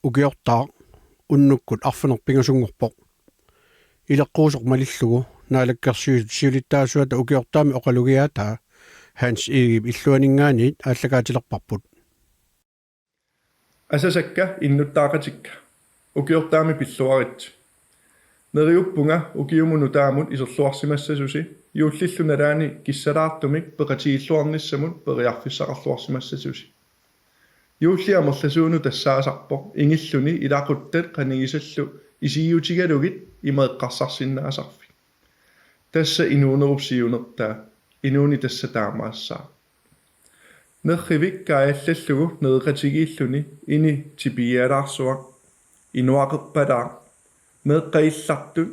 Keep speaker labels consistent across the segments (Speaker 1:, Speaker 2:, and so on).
Speaker 1: ukiortaa unnukkut arfanerpingasungorpoq ileqquusoq malillugu Naalakkersuisut Siulittaasuata ukiortaami Oqalugiaataa hans igib illuaningaaniit ааллагаатилерпарпут
Speaker 2: асасакка иннуттаақатикка укиортаами пиллуарит нериуппунга укиумуну таамут исерлуарсимассасуси юуллиллуналаани киссалаартумик пеқатигиллуарниссамут периарфиссақарлуарсимассасуси юуллиамерласууну тассаасарпо ингиллуни илаақуттат қанигисаллу исииутигалугит имеэққарсарсиннаасарфи тасса инуунерупсиунертаа инууни тасса таамаассаа нерривик кааллаллугу неэқатигииллуни ини типиалаарсуак инуақерпалаа меэққаилларту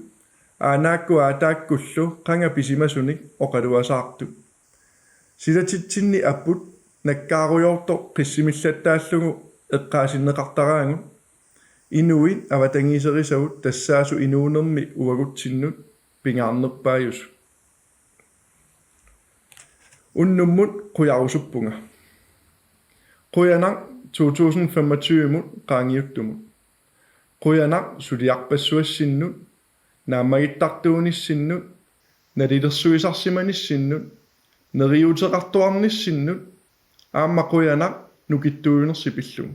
Speaker 2: аанааккуаатааккуллу қанга писимасуник оқалуасаарту силатитсинни аппут наккааруйорто қиссимиллаттааллугу эққаасиннеқартараангу инуит аватангисерисагут тассаасу инуунерми уагутсиннут пингаарнерпаajus уннуммут қуярусуппунга қуянақ 2025-мут qaangiuttумут қуянақ сулиарпассуассиннут наамагиттартууниссиннут налилерсуисарсиманиссиннут нериутеқартуарниссиннут аама қуянақ нукиттуунерсипиллугу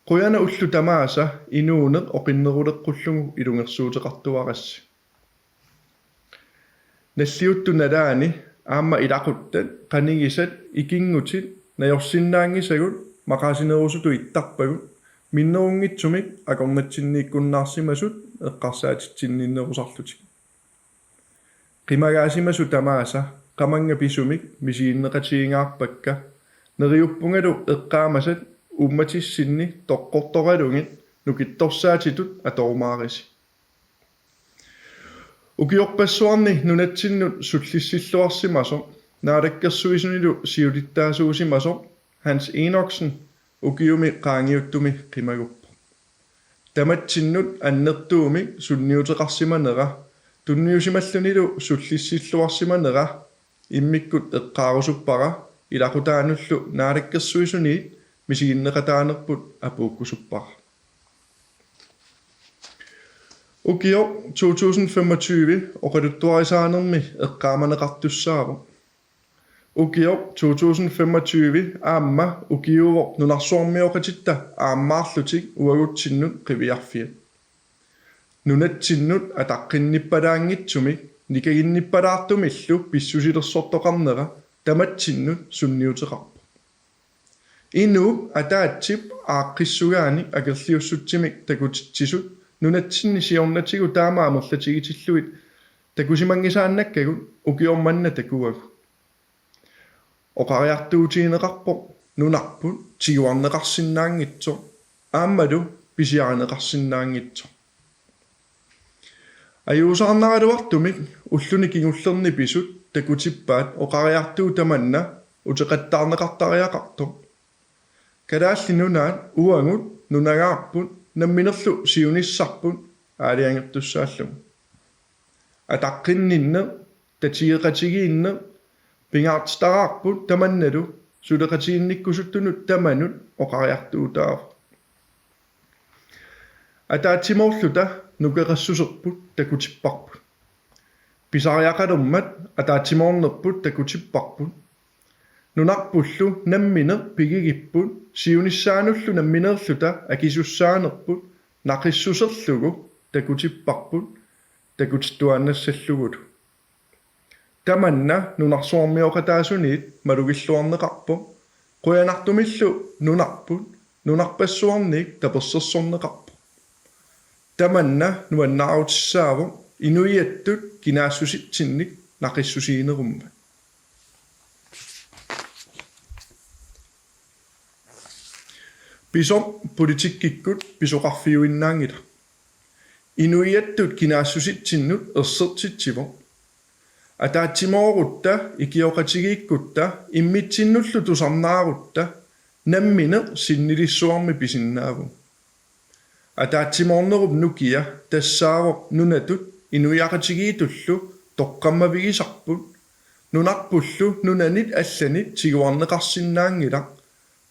Speaker 2: қуяна уллу тамааса инуунеқ оқиннерулекқуллугу илунгерсуутеқартуарасси наллиуттуналаани аама илақуттат қанигисат икингутит наёрсиннаангисагут мақасинерусуту иттарпагут миннерунгитсумик акорнатсиннииккуннаарсимасут эққарсаатитсинниннерусарлутик қимагаасимасу тамааса қаманга писумик мисииннеқатигингаарпакка нериуппунгалу эққаамасат умматиссинни тоққорторалугит нукитторсаатитут аторумаариси укиорпассуарни нунатсиннут суллиссиллуарсимасо Naalakkersuisunilu Siulittaasuusimaso Hans Enoksen ukiumi qaangiuttumi qimaguppa tamattinnut annertuumi sunniuteqarsimanera tunniusimallunilu sullissilluarsimanera immikkut eqqaarusuppara ilaqutaanullu Naalakkersuisuniit misiginneqataanerput apuukkusuppara ukio 2025 oqaluttuarisaanermi eqqaamaneqartussaavo ukio 2025 aamma ukiuvo nunarsuarmioqatitta aammaarlutik uaguttinnut qiviarfiat nunatsinnut ataqqinnippalaangitsumik nikaginnippalaartumillu pissusilersortoqarnera tamatsinnut sunniuteqarpu inu ataatsip aaqqissugaani akerliussutsimik takutitsisut nunatsinni siornatigu taamaamerlatigitilluit takusimangisaannakkagut ukiormanna takuagu oqariartuutiineqarpo nunarput tiguarneqarsinnaangitso aammalu pisiareneqarsinnaangitso ajuusarnaraluartumik ulluni kingullerni pisut takutippaat oqariartuu tamanna uteqattaarneqartariaqarto kalaalli nunaat uangut nunagaarput namminerlu siunissarput aaliangertussaallum ataqqinninne tatieqatigiinne pingaartstaraarput tamannalu suleqatiinnikkusuttunut tamanut oqariartuutaaf ataatsimorluta nukeqassuserput takutipparput pisariaqalummat ataatsimornerput takutipparput nunarpullu nammine pigigipput siunissaanullu namminerluta akisussaanerput naqissuserlugu takutipparput takutittuannassallugut tamanna nunarsuarmioqataasuniit malugilluarneqarpo quyanartumillu nunarput nunarpassuarniik tapersersorneqarpo tamanna nuannarautissaavo inuiattut kinaassusitsinnik naqissusiinerumma piso politikkikkut pisoqarfiuinnaangila inuiattut kinaassusitsinnut ersertitsivo атаатсимоорутта икиоқатигииккутта иммитсиннуллу тусарнаарутта наммине синнилиссуарми писиннааву атаатсимоорнеруп нукия тассааво нунатут инуиақатигиитуллу тоққаммавигисарпут нунарпуллу нунанит алланит тигуарнеқарсиннаангила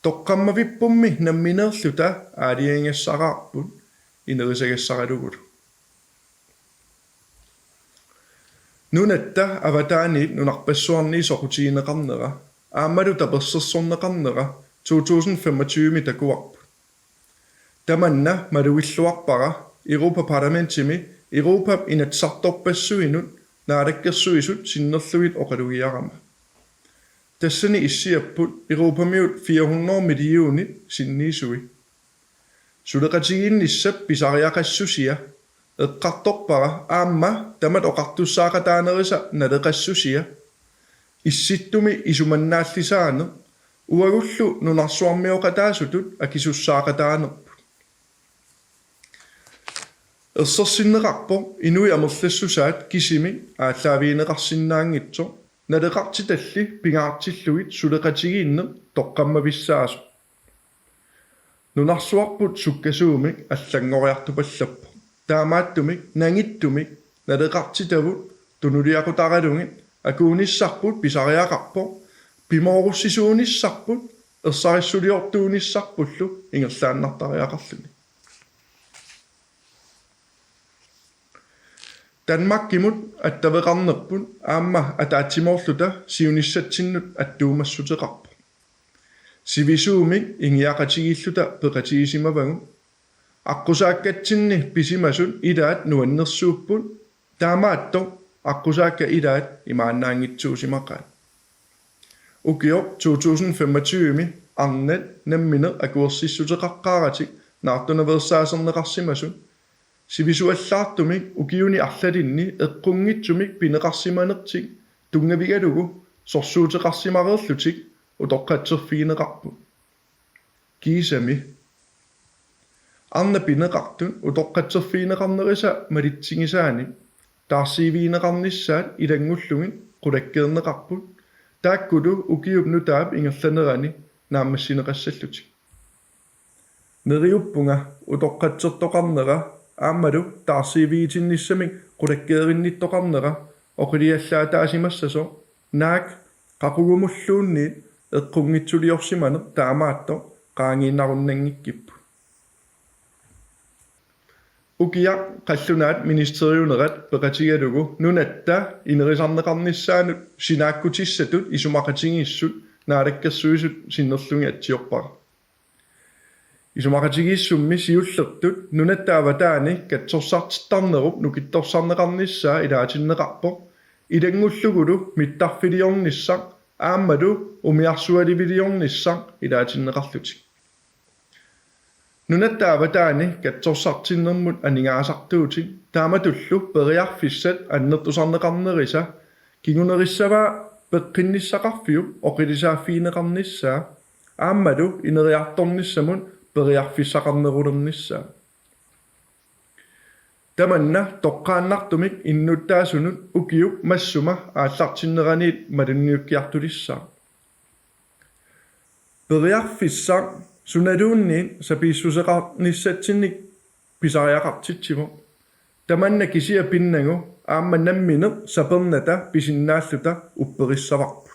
Speaker 2: Toqqammavipummi namminerluta aaliangassaqarput inerisagassaqalugut. Nunatta avataaniit nunarpassuarnii soqutiineqarnera aammalu tapersersorneqarnera 2025 takuarput. Tamanna maluilluarpara Europaparlamentimi Europap inatsartorpassuinut Naalakkersuisut sinnerluit Oqalugiaarama. Tassani issiapput Europamiut 400 millionit sinniisui. Suleqatigiinnissap pisariaqassusia eqqartorpara aamma tamat oqartussaaqataanerisa naleqassusia issittumi isumannaallisaane uagullu nunarsuarmioqataasutut akisussaaqataanerput. Ersersinneqarpo inui amerlassusaat kisimi ааllaaviineqarsinnaangitso naleqartitalli pingaartilluit suleqatigiinne toqqammavissaasu. Nunarsuarput sukkasuumik allangoriartupallappo taamaattumik nangittumik naleqartitavut tunuliaqutaqalungit akuunissarput pisariaqarpo pimoorussisuunissarput ersarissuliortuunissarpullu ingerlaannartariaqarluni. Danmarkimut attaveqarnerput aamma ataatsimorluta siunissatsinut attuumassuteqarpo. Sivisuumik ingiaqatigilluta peqatigisimavagu аққусааккатсинни писимасут илаат нуаннерсууппут таамаатто аққусаакка илаат имааннаангитсуусимаққаат укио 2025ми арнат намминер акуерсиссутеқаққааратик наартунаверсаасернеқарсимасут сивисуаллаартумик укиуни арлалинни эққунгитсумик пинеқарсиманертик тунгавигалугу сорсуутеқарсимареерлутик утоққатсерфигинеқарпут кисами Anna pineqartun utoqqatserfiineqarnerisa malitsingisaani taarsiiviineqarnissaat ilangullugin qulakkeerneqarput taakkulu ukiupnu taap ingerlanerani naammassineqassallutик neriuppunga utoqqatsertoqarnera aammalu taarsiiviitinnissamik qulakkeerinnittoqarnera oqiliallaataasimassaso naak qaqugumulluunniit eqqungitsuliorsimaner taamaatto qaangiinnarunnangikkippu Ukia qallunaat ministeriunerat peqatigalugu nunatta inerisarneqarnissaanut sinaakutissatut isumaqatigissut Naalakkersuisut sinnerlungi atsiorpara. Isumaqatigissummi siullertut nunatta avataani katsorsartittarnerup nukittorsarneqarnissaa ilaatinneqarpo ilangullugulu mittarfiliornissaq aammalu umiarsualiviliornissaq ilaatinneqarlutik. Nunatta avataani katsorsartinnermut aningaasartuutik taamatullu periarfissat annertusarneqarnerisa kingunerissava peqqinnisaqarfiu oqilisaaffiineqarnissaa aammalu ineriartornissamut periarfissaqarnerulernissaa tamanna toqqaannartumik innuttaasunut ukiup massuma aallartinneraniit malunniukkiartulissaa periarfissaq Sunaduunniin sapissuseqarnissatsinnik pisariaqartitsivo tamanna kisia pinnangu aamma namminer sapernata pisinnaalluta upperissavarpu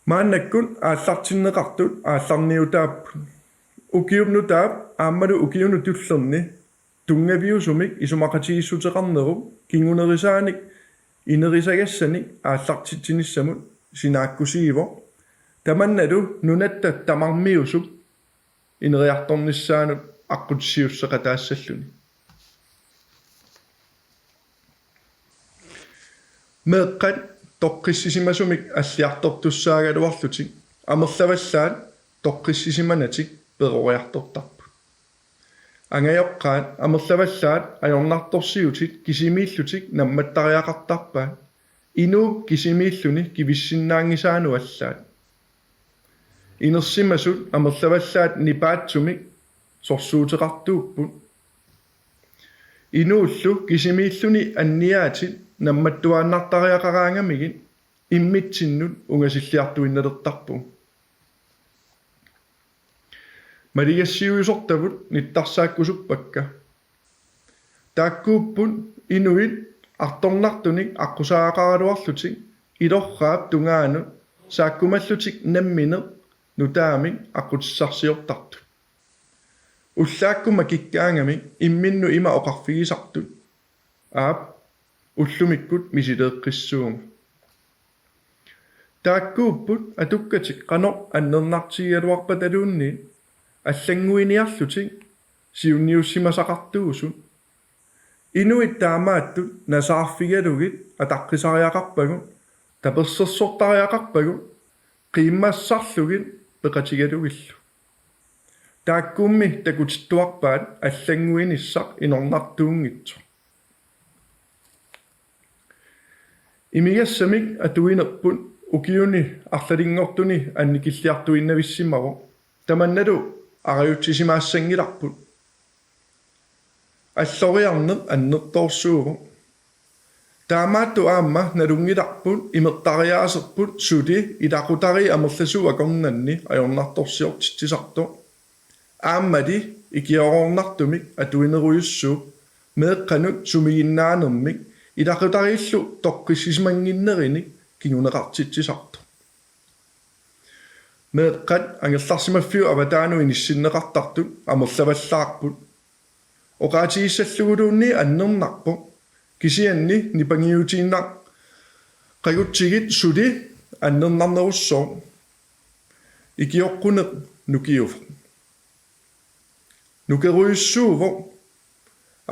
Speaker 2: maannakkun aallartinneqartut aallarniutaappu ukiupnutaap aammalu ukiunu tullerni tungaviusumik isumaqatigissuteqarnerup kingunerisaanik inerisagassani aallartittinissamut sinaakkusiivo tamannalu nunatta tamarmiusuk ineriartornissaanut аққутсиуссеқатаассаллуни меэққат тоққиссисимасумик аллиарторtussаагалуарлутик амерлаваллаат тоққиссисиманатик перориартортарпу ангайоққаат амерлаваллаат ajornartorsiutit кисимииллутик намматтариақартарпаат инуу кисимииллуни кивиссиннаангисаануаллаат инерсимасут амерлаваллаат нипаатсумик сорсуутеқартууппут инууллу кисимииллуни анниаатит намматтуааннартариақараангамигит иммитсиннут унгасиллиартуинналертарпу малигассиуисортавут ниттарсааккусуппакка тааккууппут инуит артторнартуник аққусаақаруарлутик илорраап тунгаану сааккумаллутик намминеқ нутаамик аққутиссарсиортарту уллааккума киккаангами имминну има оқарфигисартут аап уллумиккут мисилеэққиссуунга тааккууппут атуккатик қано аннернартигалуарпа талуунни аллангуиниарлутик сиунниуссимасақартуусу инуит таамааттут насаарфигалугит атаққисариақарпагут таперсерсортариақарпагут қиммассарлугит пеқатигалугиллу тааккуумми такутиттуарпаат аллангуиниссақ инорнартуунгитсу имигассамик атуинерпут укиуни арлалингортуни анникиллиартуиннависсимаво таманналу ариутсисимаассангиларпут аллориарнеқ аннерторсууву таамаатту аама налунгиларпут имертариаасерпут сули илақутари амерласуа корнанни ajornartorsiortitsisarto ааммали икиорорнартумик атуинеруйуссуу меэққанут сумигиннааnermik илақутариллу тоққиссисмангиннериник кингунеқартитсисарто меэққат ангерларсимаффиу аватаану иниссиннеқартартут амерлаваллаарпут Oqalugiaataa аннернарпо кисианни нипангиутииннақ қагутсигит сули аннернарнеруссоо икиоққунеқ нукиуф нукеруйуссууво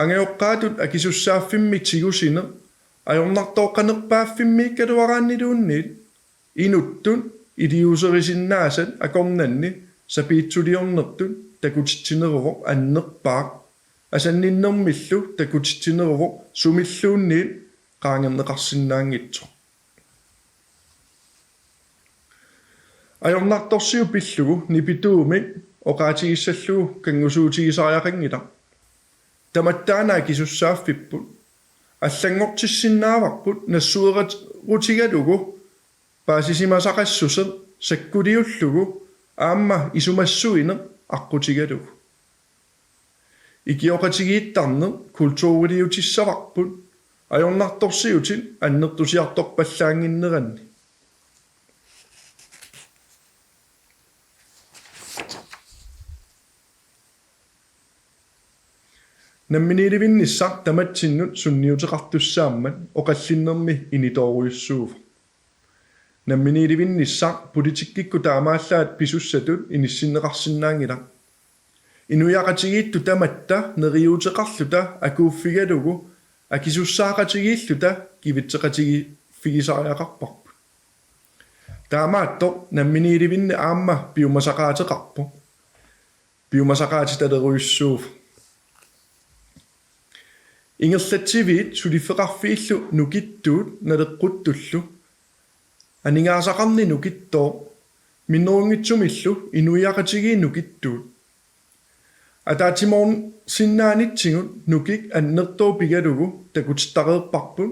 Speaker 2: ангеоққаатут акисуссааффимми тигусине ajornartooqqanerpaaffimmiik kaluaraannilуунниит инуттун илиусерисиннаасат акорнанни сапиитсулиорнертут такутитсинеруво аннерпаақ асанниннэрмиллу такутитсинеруво сумиллуунниит qaangerneqarsinnaangitso ajornartorsiu pillugu nipituumik oqaatigissallugu kangusuutigisariaqangila tamattaanaa kisussaaffipput аллангортиссиннааварпут нассуерутигалугу паасисимасақассусеқ саккулиуллугу аама исумассуине аққутигалугу икиоқатигииттарне культуурилиутиссаварпут ajornartorsiutit аннертусиарторпаллаангиннеранни намминиливинниссар таматсиннут сунниутеқартуссааммат оқаллиннерми инитооруйуссуув намминиливинниссар политиккикку таамааллаат писуссатут иниссиннеқарсинаангила инуяқатигиитту таматта нериутеқарлута акууффигалугу акисуссаақатигииллута кивитсеқатиги фигисариақарпарпу таамаатто намминиливинни аама пиумасақаатеқарпу пиумасақаатиталеруйуссуув ингерлатсивиит сулиффеқарфииллу нукиттуут налеққуттуллу анигаасақарни нукиттоо миннерунгитсумиллу инуиақатиги нукиттуут атаатиморн синнаанитсигут нукик аннертоо пигалугу такутиттареерпарпут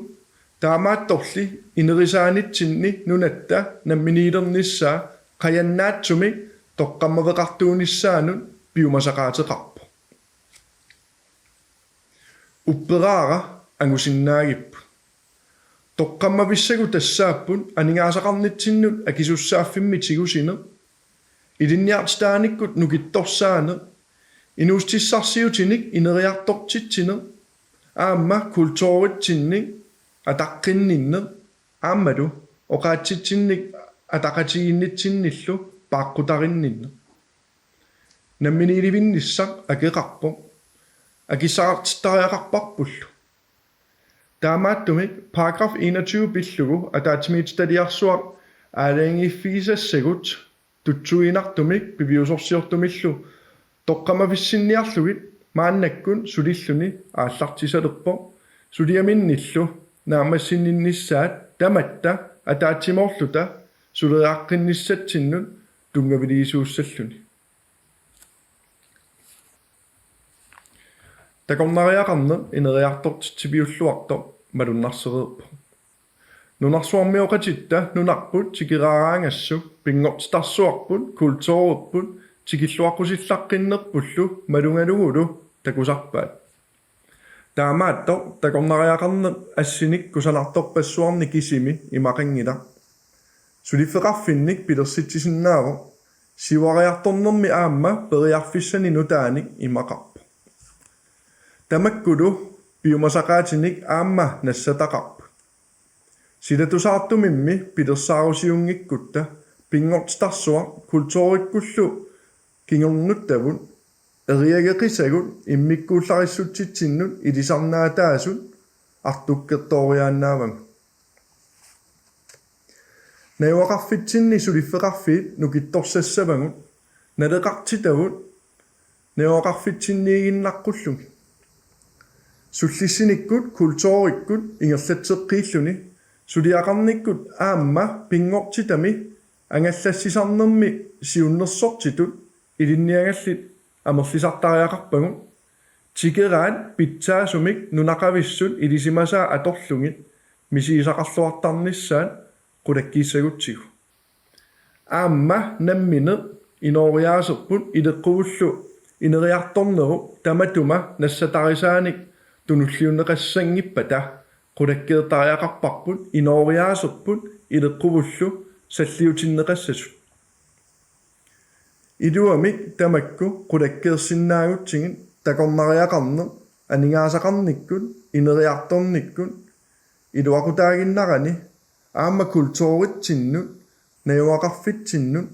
Speaker 2: таамаатторли инерисаанитсинни нунатта намминилерниссаа қаяннаатсумик тоққаммавеқартуунissaanут пиумасақаатеқарпу уппераара ангусиннаагиппу тоққаммависсагу тассааппут анигаасақарнитсиннут акисуссааффимми тигусине илинниартааниккут нукитторсаане инуустиссарсиутиник инериартортитсине аама культууритсинник атаққиннинне ааммалу оқаатситсинник атақатигиннитсинниллу пааққутариннинне намминиливинниссақ акеқарпо акисаартиттариақарпарпуллу таамааттумик параграф 21 пиллугу атаатимиитсталиарсуар аалаангиффигисассагут тутсуинартумик пивиусорсиортумиллу тоққамависсинниарлугит мааннаккун сулиллуни ааллартисалерпо сулиаминниллу наамассиннинниссаат таматта атаатимоорлута сулеааққинниссатсиннут тунгавилиисууссаллуни такорнариақарне инериартортитсипиуллуарто малуннарсереерпо нунарсуармиоқатитта нунарпут тикераараангассу пингортитарсуарпут культуурерпут тикиллуаққусиллаққиннерпуллу малунгалугулу такусарпаат Taamaatto takornariaqarneq assinikkusanartorpassuarni kisimi imaqingila. Sulifeqarfinnik pilersitsisinnaavo siuariartornermi aamma periarfissani nutaanik imaqarpa. Tamakkulu piumasaqaatinik aamma nassataqarpa. Silatusaartumimmi pilersaarusiungikkutta pingortstarsuaq kultuurikkullu kingornuttavun eriageqisagut immikkuullarissutsitsinnut ilisarnaataasut artukkertoriaannaavanga. Neuaqarfitsinni sulifeqarfiit nukittorsassavagut naleqartitavut neuaqarfitsinniiginnaqqullugi. Sullissinikkut kultuurikkut ingerlatseqqiilluni suliaqarnikkut aamma pingortitami angallassisarnermi siunnersortitut ilinniagallit amerlisartariaqarpagut tikeraat pitsaasumik nunaqavissut ilisimasaa atorlungit misiisaqarluartarnissaat qulakkiissagutsigu. Aamma nammineq inooriaaserput ileqquvullu ineriartorneru tamatuma nassatarisaanik tunulliunneqassangippata qulakkeertariaqarparput inooriaaserput ileqquvullu salliutinneqassasut. Iluamik tamakku qulakkeersinnaagutsingit takornariaqarneq aningaasaqarnikkut ineriartornikkut iluaqutaaginnarani aamma kultuuritsinnut neuaqarfitsinnut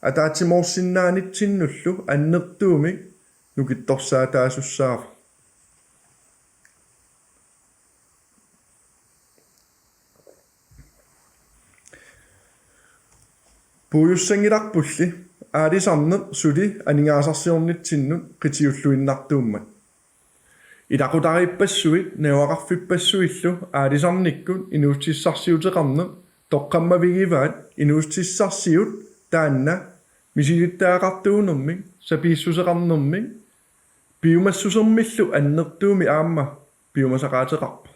Speaker 2: ataatimoorsinnaanitsinnullu annertuumik nukittorsaataasussaava. Puujussangilarpulli aalisarneq suli aningaasarsiornitsinnut qitiulluinnartuummat. Ilaqutariippassuit neuaqarfipassuillu aalisarnikkut inuustissarsiuteqarneq toqqammavigivaat inuustissarsiut taanna misilittaaqartuunermik sapiissuseqarnermik piumassusermillu annertuumi aamma piumasaqaateqarpa.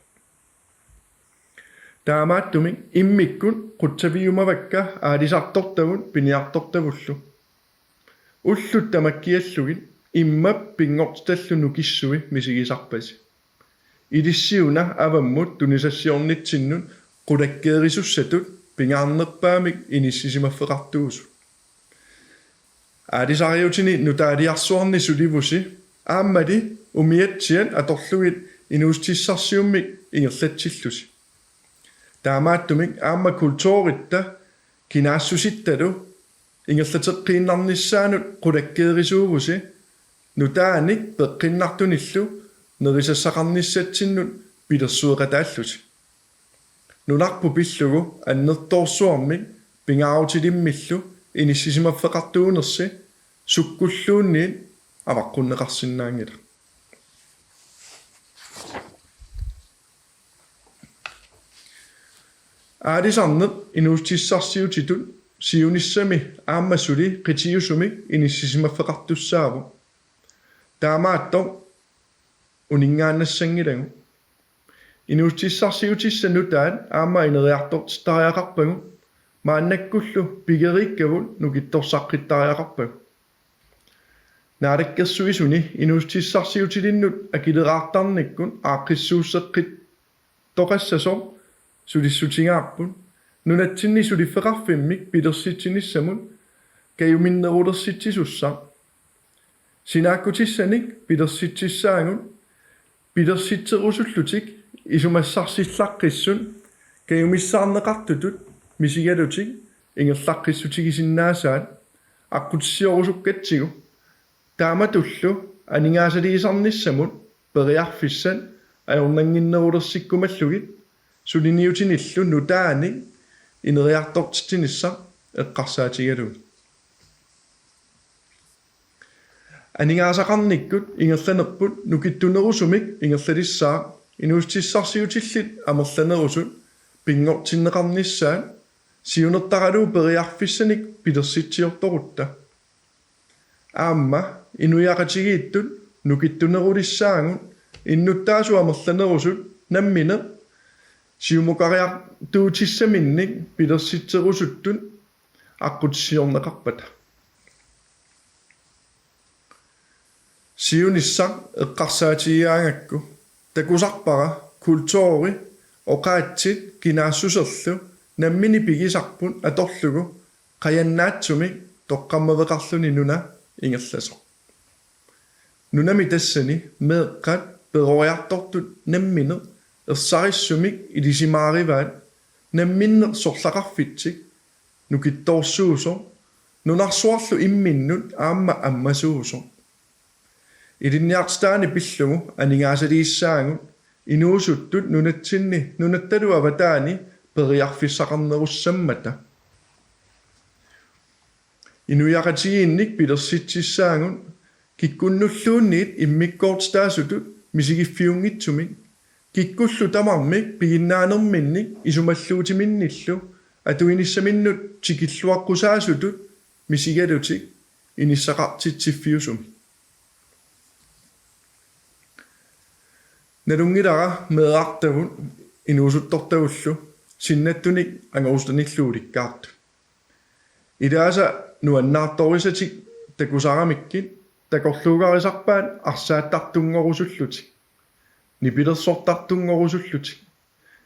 Speaker 2: Taamaattumik immikkut qutsaviumavakka aalisartortavut piniartortavullu. Ullut tamakkiallugit imma pingortstallu nukissui misigisarpasi. Ilissiuna avammut tunisassiornitsinnut qulakkeerisussatut pingaarnerpaamik inissisimafeqartuusu. Aalisariutini nutaaliarsuarni sulivusi aammali umiatsiat atorlugit inuustissarsiummik ingerlatsillusi. Taamaattumik aamma kultuuritta kinaassusittalu ingerlateqqiinnarnissaanut qulakkeerisuuvusi nutaanik peqqinnartunillu nerisassaqarnissatsinnut pilersueqataallusi. Nunarpu pillugu annertorsuarmik pingaarutilimmillu inissisimafeqartuunersi sukkulluunniit avaqqunneqarsinnaangila. Aalisarneq inuustissarsiutitut siunissami aammasuли qitiusumik inissisimafeqartussaavu. Taamaattor uningaannassangilagu. Inuustissarsiutissa nutaat aamma ineriartortariaqarpagu maannakkullu pigeriikkavut nukittorsaqqitariaqarpagu. Naalakkersuisuni inuustissarsiutilinnut akileraartarnikkun aaqqissuusseqqit toqassasor sulissutingaarput nunatsinni sulifeqarfimmik pilersitsinissamut kayuminnerulersittisussaq. Sinaakkutissanik pilersitsissaagut pilersitserusullutik isumassarsillaqqissun kayumissaarneqartutut misigalutik ingerlaqqissutigisinnaassaat aqqutissiorusukkatsigu taamatullu aningaasaliisarnissamut periarfissat ajornanginnerulersikkumallugit suliniutinillu nutaanik ineriartortitinissaq eqqarsaatigalugi. Aningaasaqarnikkut ingerlanerput nukittunerusumik ingerlalissaa inuustissarsiutillit amerlanerusut pingortinneqarnissaat siunertaraluu periarfissanik pilersitsiortorutta. Aamma inuyaqatigiittut nukittunerulissaagut innuttaasu amerlanerusut nammineq siumukariartuutissaminnik pilersitserusuttun aqqutissiorneqarpata. Siunissaq eqqarsaatigiaangakku takusarpara kultuuri oqaatsit kinaasusserlu nammini pigisarpun atorlugu qayannaatsumiq toqqammaveqarluni nuna ingerlasoq nunami tassani meeqqat peroriartortut nammine ersarissumiq ilisimaarivaat namminne sorlaqarfitsik nukittoorsuuso nunarsuarlu imminnut aamma ammasuuso ilinniarstaani pillugu aningaasaliissaangut inuusuttut nunatsinni nunattalu avataani periarfissaqarnerussammata inuyaqatigiinnik pilersitsissaangut kikkunnulluunniit immikkoortstaasutut misigiffiungitsumik kikkullu tamarmik piginnaanerminnik isumalluutiminnillu atuinissaminnut tikilluaqqusaasutut misigalutik inissaqartitsiffiusumi nalungilara meeartavun inuusuttortavullu sinnattunik angerustanilluulikkaartu ilaasa nuannaartorisatik takusaramikkit takorluugarisarpaat arsaattartungorusullutik nipilersortartungorusullutik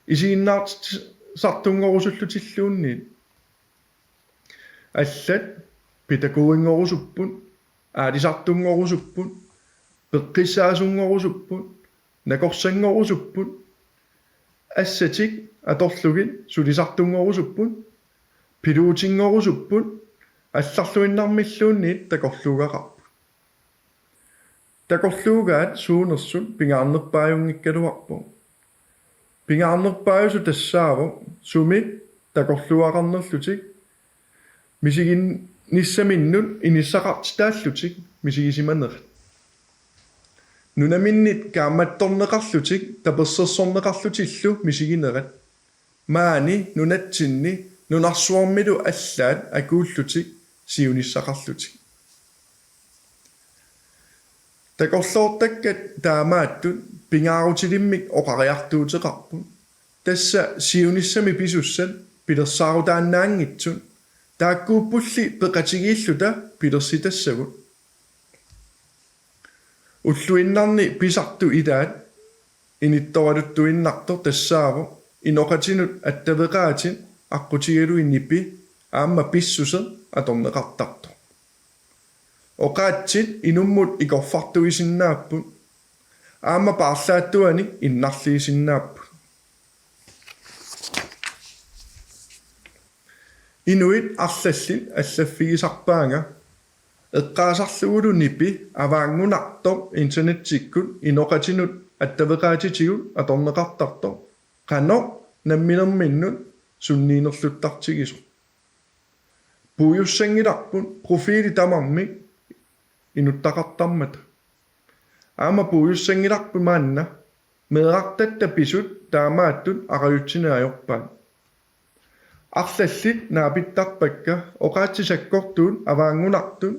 Speaker 2: isiinnaart sartungorusullutilluunniit аллат питакуингорусуппут аалисартунгорусуппут пеққиссаасунгорусуппут накорсангорусуппут ассатик аторлугит сулисартунгорусуппут пилуутингорусуппут алларлуиннармиллуунниит такорлуугақарпут такорлуугаат суунерсут пингаарнерпааюнгиккалуарпу пингаарнерпааюсу тассааво сумит такорлуақарнерлутик мисигин ниссаминнут иниссақартитааллутик мисигисиманерат нунаминнит кааматторнеқарлутик таперсерсорнеқарлутиллу мисигинерат маани нунатсинни нунарсуармилу аллаат акууллутик сиуниссақарлутик такорлоортаккат таамааттут пингаарутилиммик оқариартуутеқарпут тасса сиуниссами писуссат пилерсаарутааннаангитсут тааккууппулли пеқатигииллута пилерситассагут уллуиннарни писарту илаат инитторалуттуиннартор тассааво иноқатинут аттавеқаатин аққутигалуинниппи аама писсусер аторнеқартарто оқаатсит инуммут икорфартуисиннааппут аама паарлааттуаник иннарлиисиннааппут инуит арлаллит аллаффигисарпаанга эққаасарлугулуниппи аваангунартор интернеттиккут иноқатинут аттавеқаатитигут аторнеқартартор қано намминерминнут сунниинерлуттартигисо пуйуссангиларпут профили тамармик инуттақартармата аама пуйуссангиларпу маанна меэартатта писут таамааттут ариутсинаajorpaat арлаллит наапиттарпакка оқаатсисаккортуут аваангунартут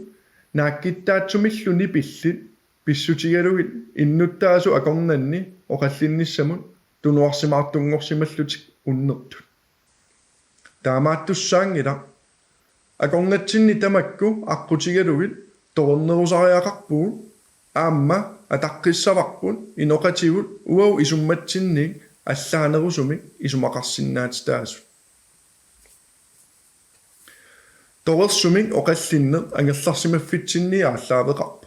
Speaker 2: нааккиттаатсумиллуни пиллит писсутигалугит иннуттаасу акорнанни оқаллинниссамут тунуарсимаартунгорсималлутик уннертут таамааттуссаангила акорнатсинни тамакку аққутигалугит торнерусариақарпугут аама атаққиссаварпут иноқатигут уау исумматсинник аллаанерусумик исумақарсиннаатитаасу торерсумик оқаллиннер ангерларсимаффитсинни ааллаавеқарпу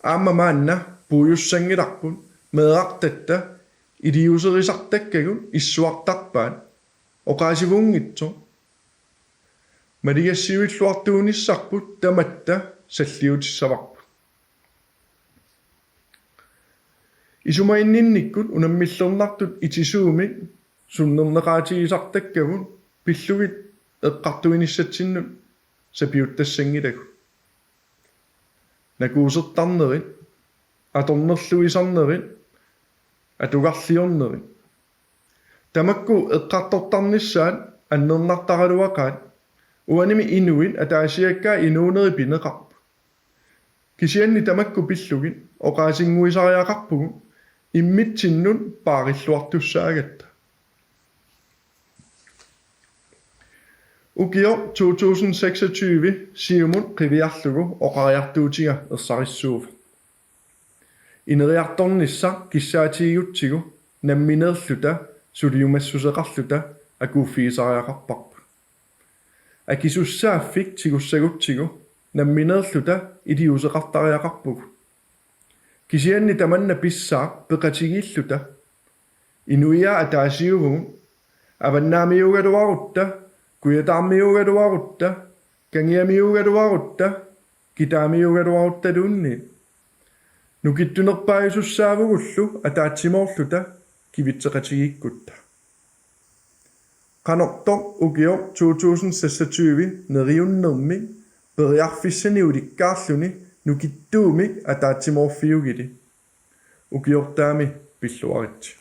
Speaker 2: аама маанна пуйуссангиларпут меэартатта илиусерисартаккагут иссуартарпаат оқаасивунгитсо малигассиуиллуартуунissarput таматта саллиутиссаварпут исумаиннинниккут унаммиллернартут итисуумик суннернеқаатигисартаккагут пиллугит эққартуиниссатсиннут сапиуттассангилагу накуусертарнерит аторнерлуисарнерит атугарлиорнерит тамакку эққартортарниссаат аннернартаралуақаат уаними инуит атаасиаккаа инуунери пинеқарпу кисианни тамакку пиллугит оқаасингуисариақарпугу иммитсиннут паариллуартуссаагатта Ukior 2026 siumut qiviarlugu oqariartuutiga ersarissuuva Ineriartornissa kissaatigiutsigu nammineerluta suliumassuseqarluta akuuffiisariaqarparpu. Akisussaafik tigussagutigu nammineerluta idiuseqartariaqarpugu. Kisianni tamanna pissaa peqatigilluta inuia ataasiuruun avannaamiugaluarutta kuyatarmiugaluarutta kangiamiugaluarutta kitaamiugaluarutta tunni nukittunerpaisussaavuгуллу атаатсимоорлута кивитсеқатигиккутта qanortor ukior 2026 neriunnermi periarfissaniulikkaarluni nukittuumik ataatsimorfiugili ukiortaami pilluaritsi